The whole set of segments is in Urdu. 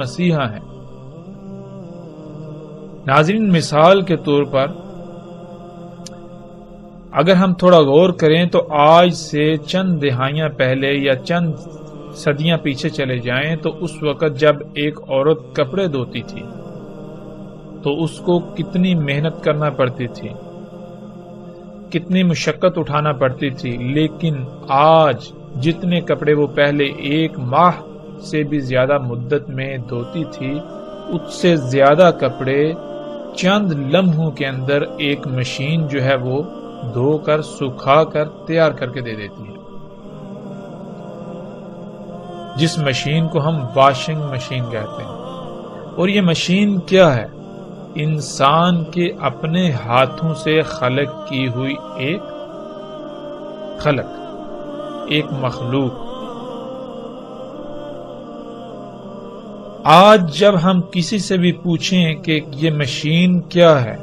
مسیحا ہیں۔ ناظرین، مثال کے طور پر اگر ہم تھوڑا غور کریں تو آج سے چند دہائیاں پہلے یا چند صدیاں پیچھے چلے جائیں تو اس وقت جب ایک عورت کپڑے دھوتی تھی تو اس کو کتنی محنت کرنا پڑتی تھی، کتنی مشقت اٹھانا پڑتی تھی، لیکن آج جتنے کپڑے وہ پہلے ایک ماہ سے بھی زیادہ مدت میں دھوتی تھی، اس سے زیادہ کپڑے چند لمحوں کے اندر ایک مشین جو ہے وہ دھو کر سکھا کر تیار کر کے دے دیتی ہے، جس مشین کو ہم واشنگ مشین کہتے ہیں۔ اور یہ مشین کیا ہے؟ انسان کے اپنے ہاتھوں سے خلق کی ہوئی ایک مخلوق۔ آج جب ہم کسی سے بھی پوچھیں کہ یہ مشین کیا ہے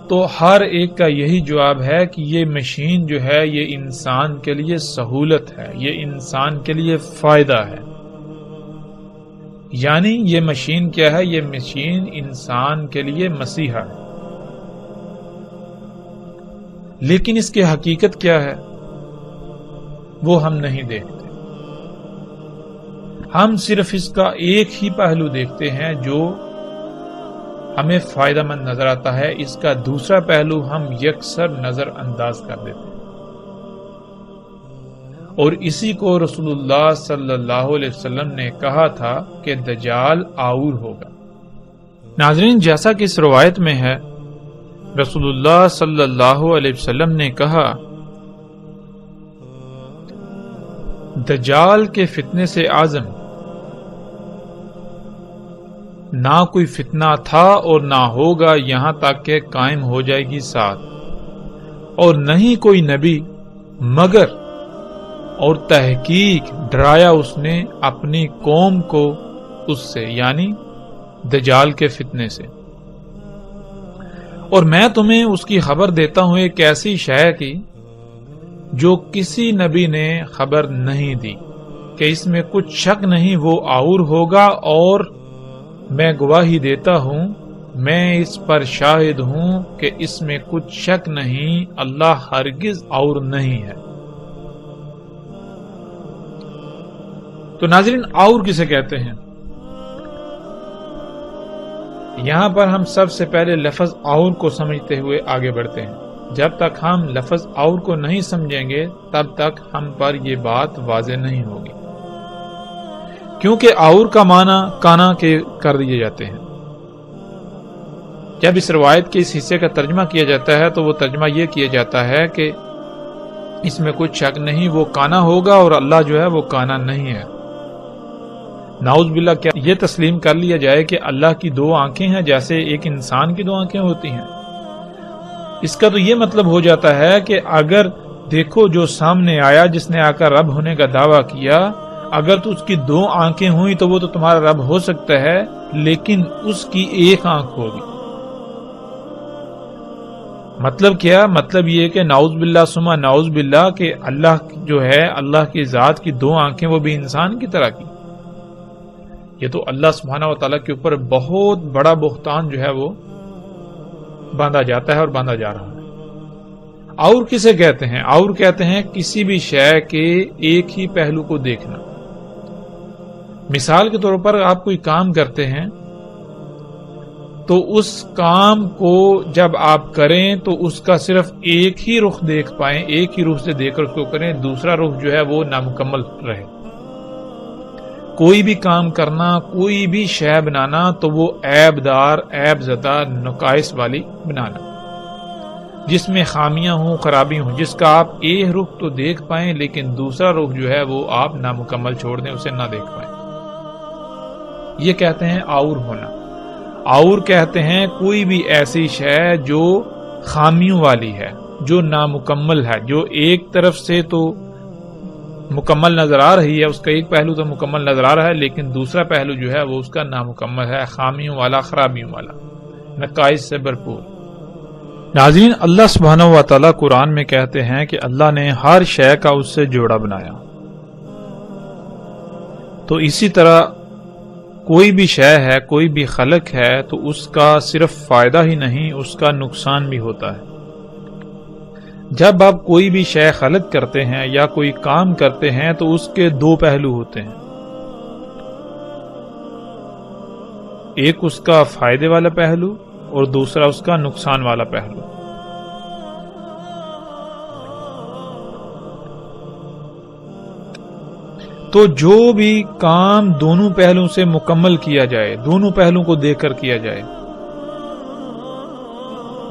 تو ہر ایک کا یہی جواب ہے کہ یہ مشین جو ہے یہ انسان کے لیے سہولت ہے، یہ انسان کے لیے فائدہ ہے۔ یعنی یہ مشین کیا ہے؟ یہ مشین انسان کے لیے مسیحا ہے۔ لیکن اس کی حقیقت کیا ہے وہ ہم نہیں دیکھتے۔ ہم صرف اس کا ایک ہی پہلو دیکھتے ہیں جو ہمیں فائدہ مند نظر آتا ہے، اس کا دوسرا پہلو ہم یکسر نظر انداز کر دیتے ہیں، اور اسی کو رسول اللہ صلی اللہ علیہ وسلم نے کہا تھا کہ دجال آور ہوگا۔ ناظرین، جیسا کہ اس روایت میں ہے، رسول اللہ صلی اللہ علیہ وسلم نے کہا، دجال کے فتنے سے اعظم نہ کوئی فتنہ تھا اور نہ ہوگا یہاں تک کہ قائم ہو جائے گی ساتھ، اور نہیں کوئی نبی مگر اور تحقیق ڈرایا اس نے اپنی قوم کو اس سے، یعنی دجال کے فتنے سے۔ اور میں تمہیں اس کی خبر دیتا ہوں ایک ایسی شے کی جو کسی نبی نے خبر نہیں دی، کہ اس میں کچھ شک نہیں وہ آور ہوگا، اور میں گواہی دیتا ہوں، میں اس پر شاہد ہوں کہ اس میں کچھ شک نہیں، اللہ ہرگز اور نہیں ہے۔ تو ناظرین، اور کسے کہتے ہیں؟ یہاں پر ہم سب سے پہلے لفظ اور کو سمجھتے ہوئے آگے بڑھتے ہیں۔ جب تک ہم لفظ اور کو نہیں سمجھیں گے تب تک ہم پر یہ بات واضح نہیں ہوگی، کیونکہ اور کا معنی کانا کے کر دیے جاتے ہیں۔ جب اس روایت کے اس حصے کا ترجمہ کیا جاتا ہے تو وہ ترجمہ یہ کیا جاتا ہے کہ اس میں کچھ شک نہیں وہ کانا ہوگا اور اللہ جو ہے وہ کانا نہیں ہے۔ نعوذ باللہ، کیا یہ تسلیم کر لیا جائے کہ اللہ کی دو آنکھیں ہیں جیسے ایک انسان کی دو آنکھیں ہوتی ہیں؟ اس کا تو یہ مطلب ہو جاتا ہے کہ اگر دیکھو جو سامنے آیا جس نے آ کر رب ہونے کا دعویٰ کیا، اگر تو اس کی دو آنکھیں ہوئی تو وہ تو تمہارا رب ہو سکتا ہے، لیکن اس کی ایک آنکھ ہوگی۔ مطلب کیا؟ مطلب یہ کہ نعوذ باللہ ثم نعوذ باللہ کہ اللہ جو ہے، اللہ کی ذات کی دو آنکھیں وہ بھی انسان کی طرح کی۔ یہ تو اللہ سبحانہ و تعالیٰ کے اوپر بہت بڑا بہتان جو ہے وہ باندھا جاتا ہے اور باندھا جا رہا ہے۔ اور کسے کہتے ہیں؟ اور کہتے ہیں کسی بھی شے کے ایک ہی پہلو کو دیکھنا۔ مثال کے طور پر آپ کوئی کام کرتے ہیں تو اس کام کو جب آپ کریں تو اس کا صرف ایک ہی رخ دیکھ پائیں، ایک ہی رخ سے دیکھ کر اس کو کریں، دوسرا رخ جو ہے وہ نامکمل رہے۔ کوئی بھی کام کرنا، کوئی بھی شے بنانا تو وہ عیب دار، عیب زدہ، نقائص والی بنانا، جس میں خامیاں ہوں، خرابی ہوں، جس کا آپ ایک رخ تو دیکھ پائیں لیکن دوسرا رخ جو ہے وہ آپ نامکمل چھوڑ دیں، اسے نہ دیکھ پائیں۔ یہ کہتے ہیں آور ہونا۔ اور کہتے ہیں کوئی بھی ایسی شے جو خامیوں والی ہے، جو نامکمل ہے، جو ایک طرف سے تو مکمل نظر آ رہی ہے، اس کا ایک پہلو تو مکمل نظر آ رہا ہے لیکن دوسرا پہلو جو ہے وہ اس کا نامکمل ہے، خامیوں والا، خرابیوں والا، نقائص سے بھرپور۔ ناظرین، اللہ سبحانہ و تعالیٰ قرآن میں کہتے ہیں کہ اللہ نے ہر شے کا اس سے جوڑا بنایا، تو اسی طرح کوئی بھی شے ہے، کوئی بھی خلق ہے تو اس کا صرف فائدہ ہی نہیں، اس کا نقصان بھی ہوتا ہے۔ جب آپ کوئی بھی شے خلق کرتے ہیں یا کوئی کام کرتے ہیں تو اس کے دو پہلو ہوتے ہیں، ایک اس کا فائدے والا پہلو اور دوسرا اس کا نقصان والا پہلو۔ تو جو بھی کام دونوں پہلوؤں سے مکمل کیا جائے، دونوں پہلوؤں کو دیکھ کر کیا جائے،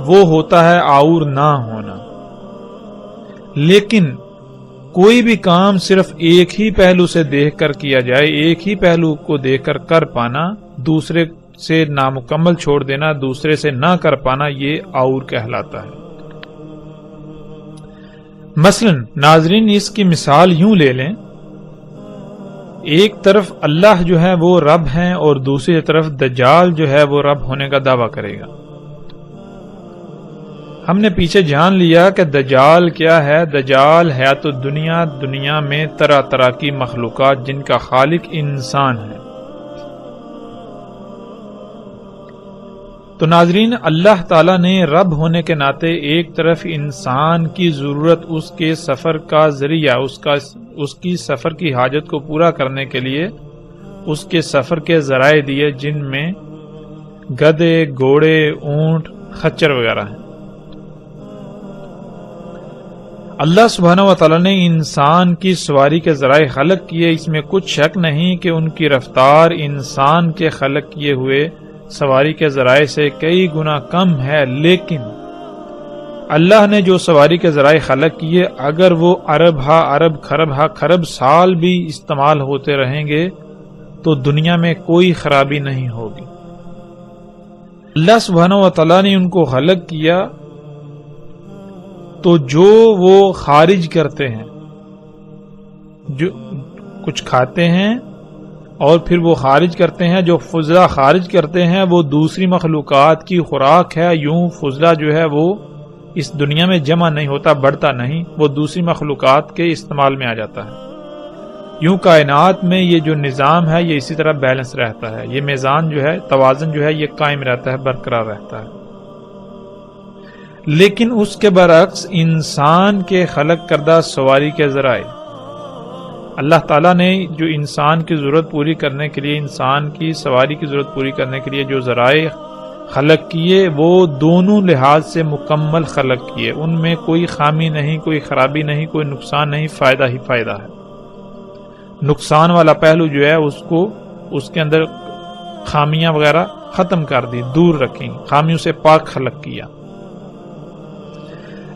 وہ ہوتا ہے آور نہ ہونا۔ لیکن کوئی بھی کام صرف ایک ہی پہلو سے دیکھ کر کیا جائے، ایک ہی پہلو کو دیکھ کر پانا، دوسرے سے نامکمل چھوڑ دینا، دوسرے سے نہ کر پانا، یہ آور کہلاتا ہے۔ مثلا ناظرین اس کی مثال یوں لے لیں، ایک طرف اللہ جو ہے وہ رب ہیں اور دوسری طرف دجال جو ہے وہ رب ہونے کا دعویٰ کرے گا۔ ہم نے پیچھے جان لیا کہ دجال کیا ہے۔ دجال ہے تو دنیا میں طرح طرح کی مخلوقات جن کا خالق انسان ہے۔ تو ناظرین اللہ تعالیٰ نے رب ہونے کے ناطے ایک طرف انسان کی ضرورت، اس کے سفر کا ذریعہ، اس کی سفر کی حاجت کو پورا کرنے کے لیے اس کے سفر کے ذرائع دیے، جن میں گدھے، گھوڑے، اونٹ، خچر وغیرہ ہیں۔ اللہ سبحانہ و تعالیٰ نے انسان کی سواری کے ذرائع خلق کیے، اس میں کچھ شک نہیں کہ ان کی رفتار انسان کے خلق کیے ہوئے سواری کے ذرائع سے کئی گنا کم ہے، لیکن اللہ نے جو سواری کے ذرائع خلق کیے اگر وہ ارب ہا ارب خرب ہا خرب سال بھی استعمال ہوتے رہیں گے تو دنیا میں کوئی خرابی نہیں ہوگی۔ اللہ سبحانہ و تعالیٰ نے ان کو خلق کیا تو جو وہ خارج کرتے ہیں، جو کچھ کھاتے ہیں اور پھر وہ خارج کرتے ہیں، جو فضلہ خارج کرتے ہیں وہ دوسری مخلوقات کی خوراک ہے۔ یوں فضلہ جو ہے وہ اس دنیا میں جمع نہیں ہوتا، بڑھتا نہیں، وہ دوسری مخلوقات کے استعمال میں آ جاتا ہے۔ یوں کائنات میں یہ جو نظام ہے یہ اسی طرح بیلنس رہتا ہے، یہ میزان جو ہے، توازن جو ہے یہ قائم رہتا ہے، برقرار رہتا ہے۔ لیکن اس کے برعکس انسان کے خلق کردہ سواری کے ذرائع، اللہ تعالیٰ نے جو انسان کی ضرورت پوری کرنے کے لیے، انسان کی سواری کی ضرورت پوری کرنے کے لیے جو ذرائع خلق کیے وہ دونوں لحاظ سے مکمل خلق کیے، ان میں کوئی خامی نہیں، کوئی خرابی نہیں، کوئی نقصان نہیں، فائدہ ہی فائدہ ہے۔ نقصان والا پہلو جو ہے اس کے اندر خامیاں وغیرہ ختم کر دی، دور رکھیں، خامیوں سے پاک خلق کیا۔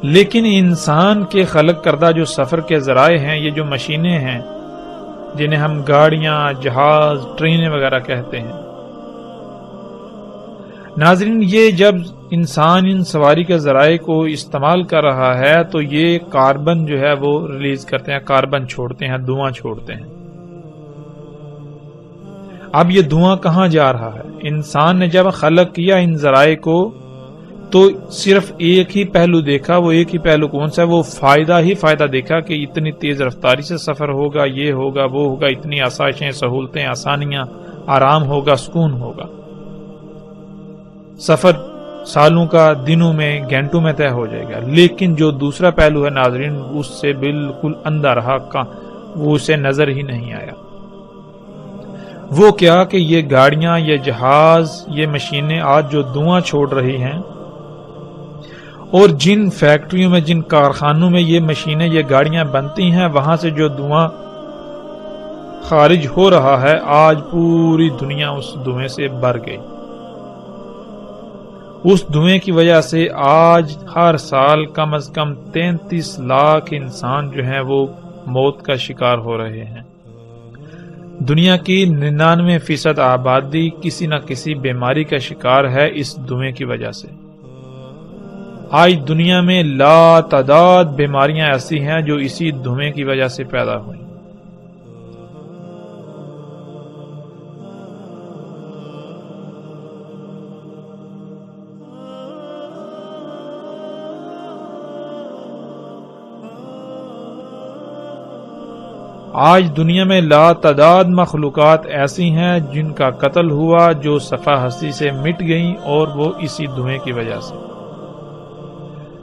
لیکن انسان کے خلق کردہ جو سفر کے ذرائع ہیں، یہ جو مشینیں ہیں جنہیں ہم گاڑیاں، جہاز، ٹرینیں وغیرہ کہتے ہیں، ناظرین یہ جب انسان ان سواری کے ذرائع کو استعمال کر رہا ہے تو یہ کاربن جو ہے وہ ریلیز کرتے ہیں، کاربن چھوڑتے ہیں، دھواں چھوڑتے ہیں۔ اب یہ دھواں کہاں جا رہا ہے؟ انسان نے جب خلق کیا ان ذرائع کو تو صرف ایک ہی پہلو دیکھا، وہ ایک ہی پہلو کون سا ہے؟ وہ فائدہ ہی فائدہ دیکھا کہ اتنی تیز رفتاری سے سفر ہوگا، یہ ہوگا، وہ ہوگا، اتنی آسائشیں، سہولتیں، آسانیاں، آرام ہوگا، سکون ہوگا، سفر سالوں کا دنوں میں، گھنٹوں میں طے ہو جائے گا۔ لیکن جو دوسرا پہلو ہے ناظرین اس سے بالکل اندھا رہا، وہ اسے نظر ہی نہیں آیا۔ وہ کیا کہ یہ گاڑیاں، یہ جہاز، یہ مشینیں آج جو دھواں چھوڑ رہی ہیں، اور جن فیکٹریوں میں، جن کارخانوں میں یہ مشینیں، یہ گاڑیاں بنتی ہیں، وہاں سے جو دھواں خارج ہو رہا ہے، آج پوری دنیا اس دھویں سے بھر گئی۔ اس دھویں کی وجہ سے آج ہر سال کم از کم 33 لاکھ انسان جو ہیں وہ موت کا شکار ہو رہے ہیں۔ دنیا کی 99% آبادی کسی نہ کسی بیماری کا شکار ہے اس دھویں کی وجہ سے۔ آج دنیا میں لا تعداد بیماریاں ایسی ہیں جو اسی دھویں کی وجہ سے پیدا ہوئی۔ آج دنیا میں لا تعداد مخلوقات ایسی ہیں جن کا قتل ہوا، جو صفحہ ہستی سے مٹ گئیں، اور وہ اسی دھوئیں کی وجہ سے۔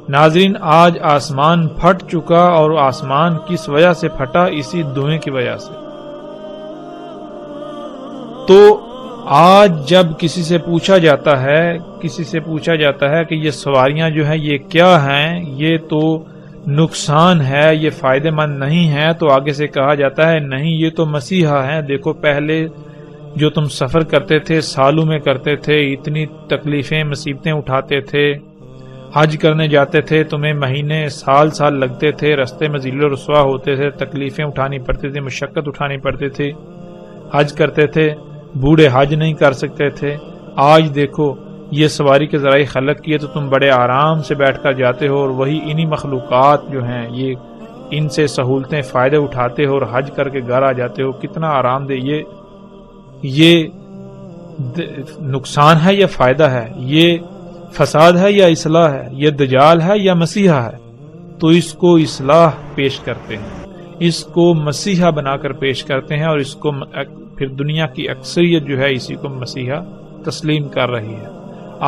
ناظرین، آج آسمان پھٹ چکا، اور آسمان کس وجہ سے پھٹا؟ اسی دھوئیں کی وجہ سے۔ تو آج جب کسی سے پوچھا جاتا ہے کہ یہ سواریاں جو ہیں یہ کیا ہیں، یہ تو نقصان ہے، یہ فائدہ مند نہیں ہے، تو آگے سے کہا جاتا ہے نہیں، یہ تو مسیحا ہیں۔ دیکھو پہلے جو تم سفر کرتے تھے، سالوں میں کرتے تھے، اتنی تکلیفیں مصیبتیں اٹھاتے تھے، حج کرنے جاتے تھے، تمہیں مہینے سال لگتے تھے، رستے میں ذل و رسوا ہوتے تھے، تکلیفیں اٹھانی پڑتی تھی، مشقت اٹھانی پڑتی تھی، حج کرتے تھے، بوڑھے حج نہیں کر سکتے تھے۔ آج دیکھو یہ سواری کے ذرائع خلق کیے تو تم بڑے آرام سے بیٹھ کر جاتے ہو، اور وہی انہی مخلوقات جو ہیں یہ ان سے سہولتیں فائدے اٹھاتے ہو اور حج کر کے گھر آ جاتے ہو۔ کتنا آرام دہ! یہ نقصان ہے یا فائدہ ہے؟ یہ فساد ہے یا اصلاح ہے؟ یہ دجال ہے یا مسیحا ہے؟ تو اس کو اصلاح پیش کرتے ہیں، اس کو مسیحا بنا کر پیش کرتے ہیں، اور اس کو پھر دنیا کی اکثریت جو ہے اسی کو مسیحا تسلیم کر رہی ہے۔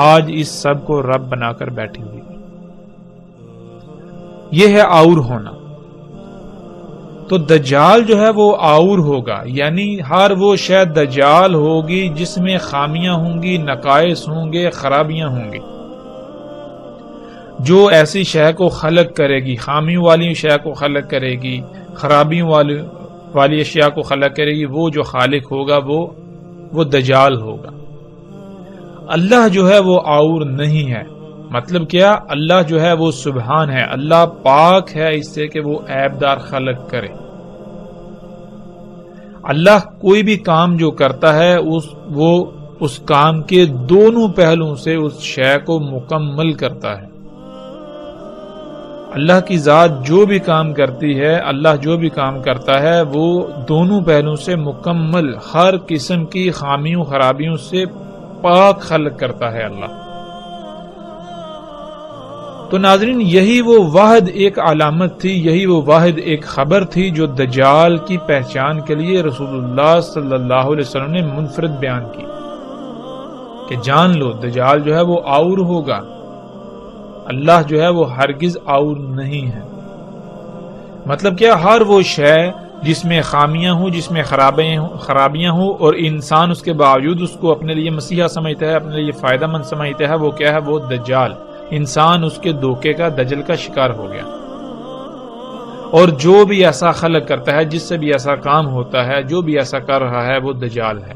آج اس سب کو رب بنا کر بیٹھی ہوئی ہے۔ یہ ہے آور ہونا۔ تو دجال جو ہے وہ آور ہوگا، یعنی ہر وہ شے دجال ہوگی جس میں خامیاں ہوں گی، نقائص ہوں گے، خرابیاں ہوں گی۔ جو ایسی شے کو خلق کرے گی، خامیوں والی شے کو خلق کرے گی، خرابیوں والی اشیاء کو خلق کرے گی، وہ جو خالق ہوگا وہ دجال ہوگا۔ اللہ جو ہے وہ آور نہیں ہے۔ مطلب کیا؟ اللہ جو ہے وہ سبحان ہے، اللہ پاک ہے اس سے کہ وہ عیب دار خلق کرے۔ اللہ کوئی بھی کام جو کرتا ہے وہ اس کام کے دونوں پہلوؤں سے اس شے کو مکمل کرتا ہے۔ اللہ کی ذات جو بھی کام کرتی ہے، اللہ جو بھی کام کرتا ہے وہ دونوں پہلوؤں سے مکمل، ہر قسم کی خامیوں خرابیوں سے پاک خلق کرتا ہے اللہ۔ تو ناظرین، یہی وہ واحد ایک علامت تھی، یہی وہ واحد ایک خبر تھی جو دجال کی پہچان کے لیے رسول اللہ صلی اللہ علیہ وسلم نے منفرد بیان کی کہ جان لو دجال جو ہے وہ آور ہوگا، اللہ جو ہے وہ ہرگز آور نہیں ہے۔ مطلب کیا؟ ہر وہ شے جس میں خامیاں ہوں، جس میں خرابیاں ہوں، اور انسان اس کے باوجود اس کو اپنے لیے مسیحا سمجھتا ہے، اپنے لیے فائدہ مند سمجھتا ہے، وہ کیا ہے؟ وہ دجال۔ انسان اس کے دھوکے کا، دجل کا شکار ہو گیا۔ اور جو بھی ایسا خلق کرتا ہے، جس سے بھی ایسا کام ہوتا ہے، جو بھی ایسا کر رہا ہے، وہ دجال ہے۔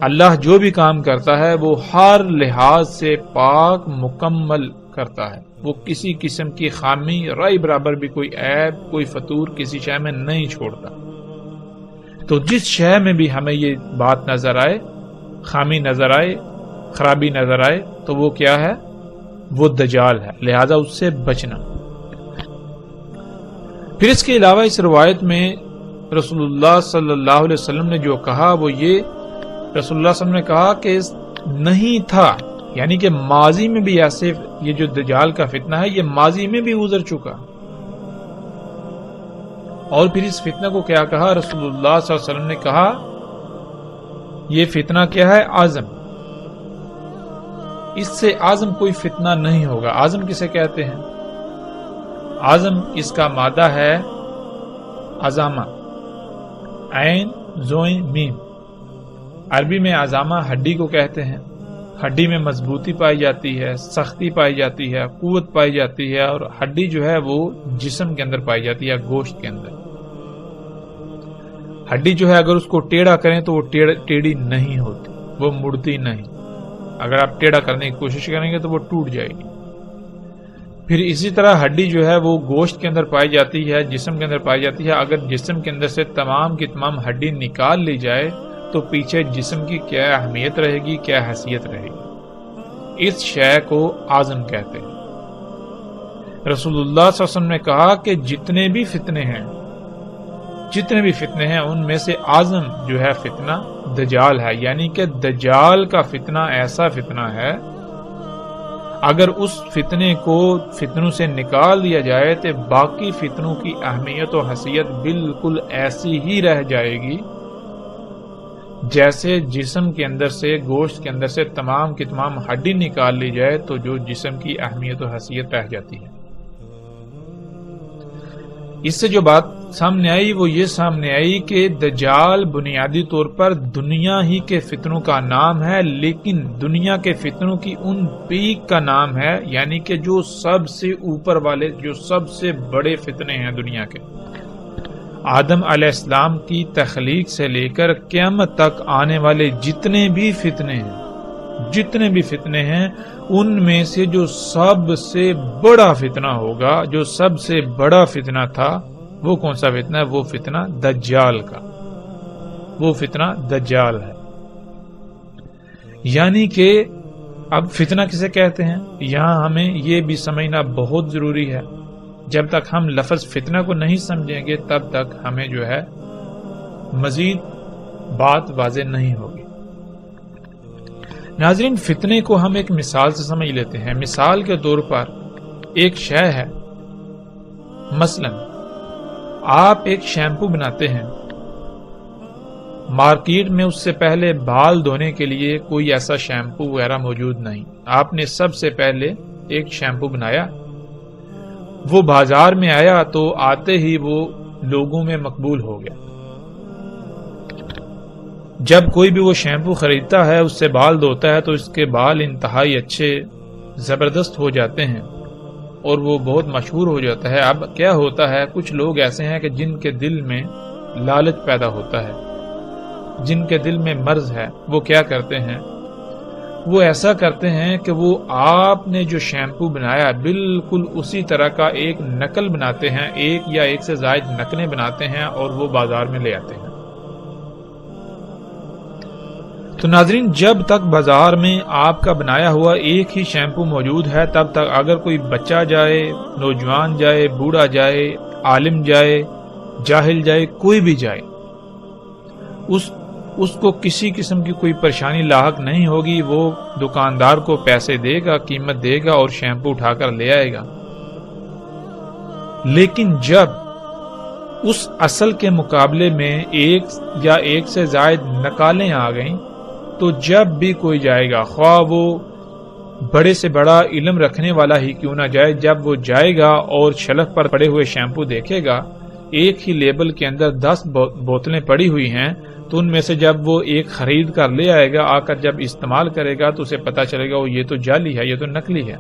اللہ جو بھی کام کرتا ہے وہ ہر لحاظ سے پاک مکمل کرتا ہے، وہ کسی قسم کی خامی رائی برابر بھی کوئی عیب، کوئی فطور کسی شے میں نہیں چھوڑتا۔ تو جس شے میں بھی ہمیں یہ بات نظر آئے، خامی نظر آئے، خرابی نظر آئے، تو وہ کیا ہے؟ وہ دجال ہے، لہذا اس سے بچنا۔ پھر اس کے علاوہ اس روایت میں رسول اللہ صلی اللہ علیہ وسلم نے جو کہا وہ یہ، رسول اللہ صلی اللہ علیہ وسلم نے کہا کہ نہیں تھا، یعنی کہ ماضی میں بھی ایسے، یہ جو دجال کا فتنہ ہے یہ ماضی میں بھی گزر چکا۔ اور پھر اس فتنہ کو کیا کہا؟ رسول اللہ صلی اللہ علیہ وسلم نے کہا یہ فتنہ کیا ہے؟ عزم۔ اس سے اعظم کوئی فتنہ نہیں ہوگا۔ اعظم کسے کہتے ہیں؟ اعظم اس کا مادہ ہے عظامہ، عین زوئیں میم۔ عربی میں عظامہ ہڈی کو کہتے ہیں۔ ہڈی میں مضبوطی پائی جاتی ہے، سختی پائی جاتی ہے، قوت پائی جاتی ہے، اور ہڈی جو ہے وہ جسم کے اندر پائی جاتی ہے، گوشت کے اندر۔ ہڈی جو ہے اگر اس کو ٹیڑھا کریں تو وہ ٹیڑھی نہیں ہوتی، وہ مڑتی نہیں۔ اگر آپ ٹیڑھا کرنے کی کوشش کریں گے تو وہ ٹوٹ جائے گی۔ پھر اسی طرح ہڈی جو ہے وہ گوشت کے اندر پائی جاتی ہے، جسم کے اندر پائی جاتی ہے۔ اگر جسم کے اندر سے تمام کی تمام ہڈی نکال لی جائے تو پیچھے جسم کی کیا اہمیت رہے گی، کیا حیثیت رہے گی؟ اس شے کو عظم کہتے ہیں۔ رسول اللہ صلی اللہ علیہ وسلم نے کہا کہ جتنے بھی فتنے ہیں ان میں سے عظم جو ہے فتنہ دجال ہے، یعنی کہ دجال کا فتنہ ایسا فتنہ ہے اگر اس فتنے کو فتنوں سے نکال دیا جائے تو باقی فتنوں کی اہمیت و حیثیت بالکل ایسی ہی رہ جائے گی جیسے جسم کے اندر سے، گوشت کے اندر سے تمام کی تمام ہڈی نکال لی جائے تو جو جسم کی اہمیت و حیثیت رہ جاتی ہے۔ اس سے جو بات سامنے آئی وہ یہ سامنے آئی کہ دجال بنیادی طور پر دنیا ہی کے فتنوں کا نام ہے، لیکن دنیا کے فتنوں کی ان پیک کا نام ہے، یعنی کہ جو سب سے اوپر والے، جو سب سے بڑے فتنے ہیں دنیا کے۔ آدم علیہ السلام کی تخلیق سے لے کر قیامت تک آنے والے جتنے بھی فتنے ہیں ان میں سے جو سب سے بڑا فتنہ ہوگا، جو سب سے بڑا فتنہ تھا، وہ کون سا فتنہ ہے؟ وہ فتنہ دجال کا، وہ فتنہ دجال ہے۔ یعنی کہ اب فتنہ کسے کہتے ہیں یہاں ہمیں یہ بھی سمجھنا بہت ضروری ہے۔ جب تک ہم لفظ فتنہ کو نہیں سمجھیں گے تب تک ہمیں جو ہے مزید بات واضح نہیں ہوگی۔ ناظرین، فتنے کو ہم ایک مثال سے سمجھ لیتے ہیں۔ مثال کے طور پر ایک شے ہے، مثلا آپ ایک شیمپو بناتے ہیں، مارکیٹ میں اس سے پہلے بال دھونے کے لیے کوئی ایسا شیمپو وغیرہ موجود نہیں، آپ نے سب سے پہلے ایک شیمپو بنایا، وہ بازار میں آیا تو آتے ہی وہ لوگوں میں مقبول ہو گیا۔ جب کوئی بھی وہ شیمپو خریدتا ہے، اس سے بال دھوتا ہے تو اس کے بال انتہائی اچھے زبردست ہو جاتے ہیں اور وہ بہت مشہور ہو جاتا ہے۔ اب کیا ہوتا ہے، کچھ لوگ ایسے ہیں کہ جن کے دل میں لالچ پیدا ہوتا ہے، جن کے دل میں مرض ہے، وہ کیا کرتے ہیں، وہ ایسا کرتے ہیں کہ وہ آپ نے جو شیمپو بنایا بالکل اسی طرح کا ایک نقل بناتے ہیں، ایک یا ایک سے زائد نقلیں بناتے ہیں اور وہ بازار میں لے آتے ہیں۔ تو ناظرین، جب تک بازار میں آپ کا بنایا ہوا ایک ہی شیمپو موجود ہے تب تک اگر کوئی بچہ جائے، نوجوان جائے، بوڑھا جائے، عالم جائے، جاہل جائے، کوئی بھی جائے، اس کو کسی قسم کی کوئی پریشانی لاحق نہیں ہوگی۔ وہ دکاندار کو پیسے دے گا، قیمت دے گا اور شیمپو اٹھا کر لے آئے گا۔ لیکن جب اس اصل کے مقابلے میں ایک یا ایک سے زائد نقالیں آ گئیں تو جب بھی کوئی جائے گا، خواہ وہ بڑے سے بڑا علم رکھنے والا ہی کیوں نہ جائے، جب وہ جائے گا اور شیلف پر پڑے ہوئے شیمپو دیکھے گا، ایک ہی لیبل کے اندر 10 بوتلیں پڑی ہوئی ہیں، تو ان میں سے جب وہ ایک خرید کر لے آئے گا، آ کر جب استعمال کرے گا تو اسے پتا چلے گا وہ یہ تو جعلی ہے، یہ تو نکلی ہے۔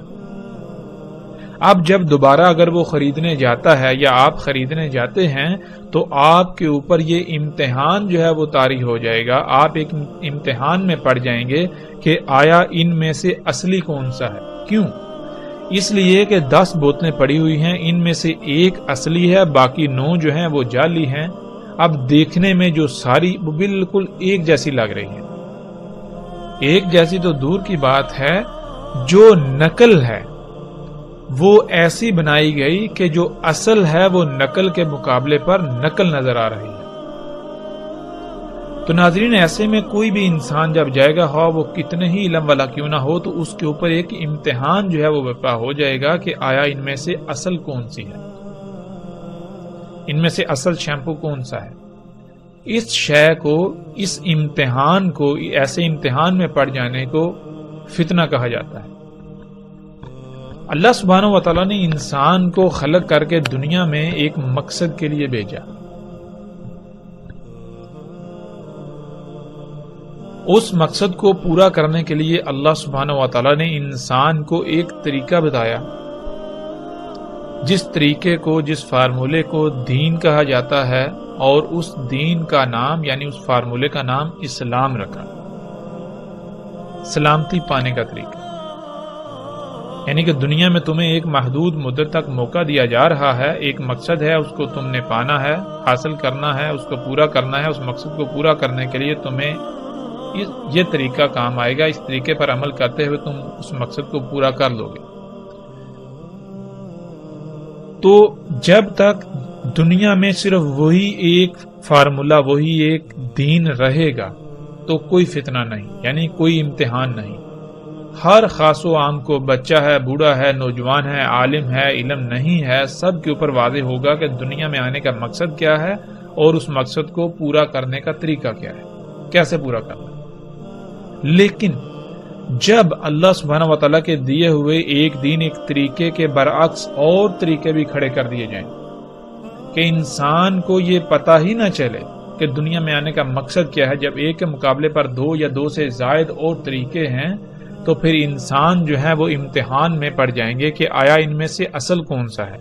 اب جب دوبارہ اگر وہ خریدنے جاتا ہے یا آپ خریدنے جاتے ہیں تو آپ کے اوپر یہ امتحان جو ہے وہ طاری ہو جائے گا، آپ ایک امتحان میں پڑ جائیں گے کہ آیا ان میں سے اصلی کون سا ہے۔ کیوں؟ اس لیے کہ 10 بوتلیں پڑی ہوئی ہیں، ان میں سے ایک اصلی ہے، باقی 9 جو ہیں وہ جعلی ہیں۔ اب دیکھنے میں جو ساری وہ بالکل ایک جیسی لگ رہی ہے، ایک جیسی تو دور کی بات ہے، جو نقل ہے وہ ایسی بنائی گئی کہ جو اصل ہے وہ نقل کے مقابلے پر نقل نظر آ رہی ہے۔ تو ناظرین، ایسے میں کوئی بھی انسان جب جائے گا، ہاں وہ کتنے ہی علم والا کیوں نہ ہو، تو اس کے اوپر ایک امتحان جو ہے وہ برپا ہو جائے گا کہ آیا ان میں سے اصل کون سی ہے، ان میں سے اصل شیمپو کون سا ہے۔ اس شے کو، اس امتحان کو، ایسے امتحان میں پڑ جانے کو فتنہ کہا جاتا ہے۔ اللہ سبحانہ و تعالیٰ نے انسان کو خلق کر کے دنیا میں ایک مقصد کے لیے بھیجا۔ اس مقصد کو پورا کرنے کے لیے اللہ سبحانہ و تعالیٰ نے انسان کو ایک طریقہ بتایا، جس طریقے کو، جس فارمولے کو دین کہا جاتا ہے، اور اس دین کا نام یعنی اس فارمولے کا نام اسلام رکھا، سلامتی پانے کا طریقہ۔ یعنی کہ دنیا میں تمہیں ایک محدود مدت تک موقع دیا جا رہا ہے، ایک مقصد ہے، اس کو تم نے پانا ہے، حاصل کرنا ہے، اس کو پورا کرنا ہے۔ اس مقصد کو پورا کرنے کے لیے تمہیں یہ طریقہ کام آئے گا، اس طریقے پر عمل کرتے ہوئے تم اس مقصد کو پورا کر لو گے۔ تو جب تک دنیا میں صرف وہی ایک فارمولا، وہی ایک دین رہے گا تو کوئی فتنہ نہیں، یعنی کوئی امتحان نہیں۔ ہر خاص و عام کو، بچہ ہے، بوڑھا ہے، نوجوان ہے، عالم ہے، علم نہیں ہے، سب کے اوپر واضح ہوگا کہ دنیا میں آنے کا مقصد کیا ہے اور اس مقصد کو پورا کرنے کا طریقہ کیا ہے، کیسے پورا کرنا ہے۔ لیکن جب اللہ سبحانہ و تعالیٰ کے دیے ہوئے ایک دین، ایک طریقے کے برعکس اور طریقے بھی کھڑے کر دیے جائیں کہ انسان کو یہ پتہ ہی نہ چلے کہ دنیا میں آنے کا مقصد کیا ہے، جب ایک کے مقابلے پر دو یا دو سے زائد اور طریقے ہیں تو پھر انسان جو ہے وہ امتحان میں پڑ جائیں گے کہ آیا ان میں سے اصل کون سا ہے،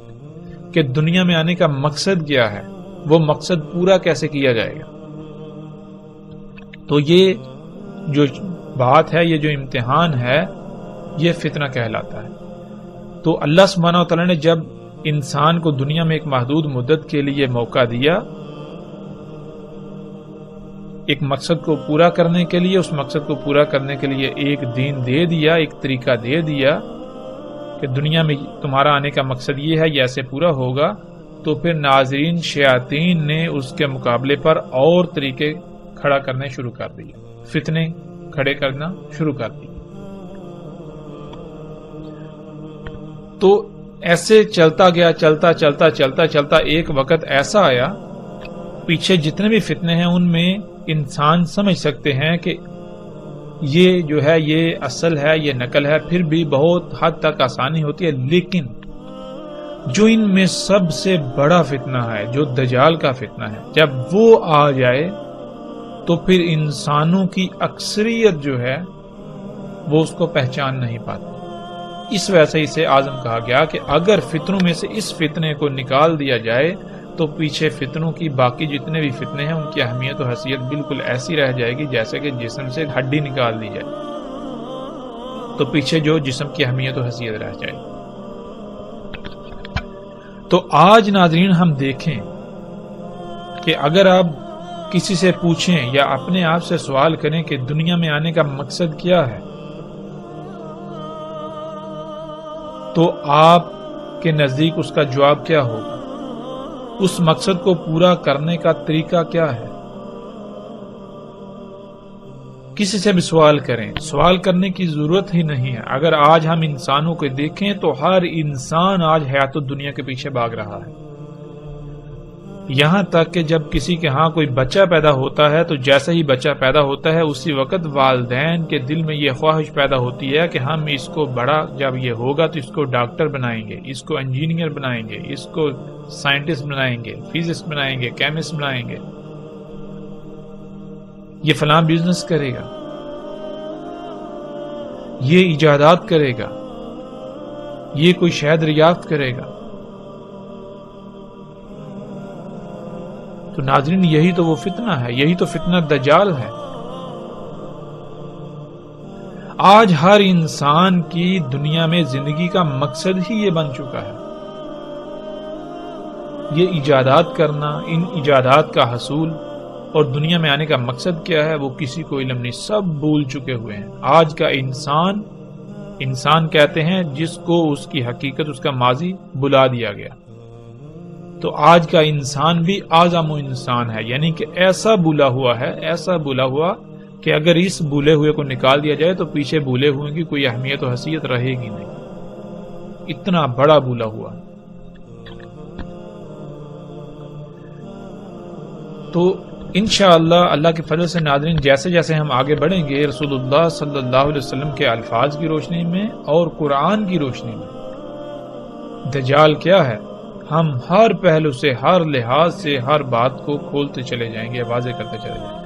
کہ دنیا میں آنے کا مقصد کیا ہے، وہ مقصد پورا کیسے کیا جائے گا۔ تو یہ جو بات ہے، یہ جو امتحان ہے، یہ فتنہ کہلاتا ہے۔ تو اللہ سبحانہ و تعالیٰ نے جب انسان کو دنیا میں ایک محدود مدت کے لیے موقع دیا، ایک مقصد کو پورا کرنے کے لیے، اس مقصد کو پورا کرنے کے لیے ایک دین دے دیا، ایک طریقہ دے دیا کہ دنیا میں تمہارا آنے کا مقصد یہ ہے، یہ ایسے پورا ہوگا، تو پھر ناظرین شیاطین نے اس کے مقابلے پر اور طریقے کھڑا کرنے شروع کر دیے، فتنے کھڑے کرنا شروع کر دیے۔ تو ایسے چلتا گیا، چلتا ایک وقت ایسا آیا، پیچھے جتنے بھی فتنے ہیں ان میں انسان سمجھ سکتے ہیں کہ یہ جو ہے یہ اصل ہے، یہ نقل ہے، پھر بھی بہت حد تک آسانی ہوتی ہے۔ لیکن جو ان میں سب سے بڑا فتنہ ہے، جو دجال کا فتنہ ہے، جب وہ آ جائے تو پھر انسانوں کی اکثریت جو ہے وہ اس کو پہچان نہیں پاتی۔ اس وجہ سے اسے اعظم کہا گیا کہ اگر فتنوں میں سے اس فتنے کو نکال دیا جائے تو پیچھے فتنوں کی باقی جتنے بھی فتنے ہیں ان کی اہمیت و حیثیت بالکل ایسی رہ جائے گی جیسے کہ جسم سے ہڈی نکال دی جائے تو پیچھے جو جسم کی اہمیت و حیثیت رہ جائے۔ تو آج ناظرین ہم دیکھیں کہ اگر آپ کسی سے پوچھیں یا اپنے آپ سے سوال کریں کہ دنیا میں آنے کا مقصد کیا ہے، تو آپ کے نزدیک اس کا جواب کیا ہوگا؟ اس مقصد کو پورا کرنے کا طریقہ کیا ہے؟ کسی سے بھی سوال کریں، سوال کرنے کی ضرورت ہی نہیں ہے۔ اگر آج ہم انسانوں کو دیکھیں تو ہر انسان آج حیات الدنیا کے پیچھے بھاگ رہا ہے، یہاں تک کہ جب کسی کے ہاں کوئی بچہ پیدا ہوتا ہے تو جیسے ہی بچہ پیدا ہوتا ہے اسی وقت والدین کے دل میں یہ خواہش پیدا ہوتی ہے کہ ہم اس کو بڑا جب یہ ہوگا تو اس کو ڈاکٹر بنائیں گے، اس کو انجینئر بنائیں گے، اس کو سائنٹسٹ بنائیں گے، فزسٹ بنائیں گے، کیمسٹ بنائیں گے، یہ فلاں بزنس کرے گا، یہ ایجادات کرے گا، یہ کوئی شہد دریافت کرے گا۔ تو ناظرین یہی تو وہ فتنہ ہے، یہی تو فتنہ دجال ہے۔ آج ہر انسان کی دنیا میں زندگی کا مقصد ہی یہ بن چکا ہے، یہ ایجادات کرنا، ان ایجادات کا حصول، اور دنیا میں آنے کا مقصد کیا ہے وہ کسی کو علم نہیں، سب بھول چکے ہوئے ہیں۔ آج کا انسان کہتے ہیں جس کو اس کی حقیقت، اس کا ماضی بلا دیا گیا۔ تو آج کا انسان بھی اعظم انسان ہے، یعنی کہ ایسا بھولا ہوا ہے، ایسا بھولا ہوا کہ اگر اس بھولے ہوئے کو نکال دیا جائے تو پیچھے بھولے ہوئے کی کوئی اہمیت و حیثیت رہے گی نہیں، اتنا بڑا بھولا ہوا۔ تو انشاءاللہ اللہ کے فضل سے ناظرین جیسے جیسے ہم آگے بڑھیں گے رسول اللہ صلی اللہ علیہ وسلم کے الفاظ کی روشنی میں اور قرآن کی روشنی میں دجال کیا ہے، ہم ہر پہلو سے، ہر لحاظ سے ہر بات کو کھولتے چلے جائیں گے، واضح کرتے چلے جائیں گے۔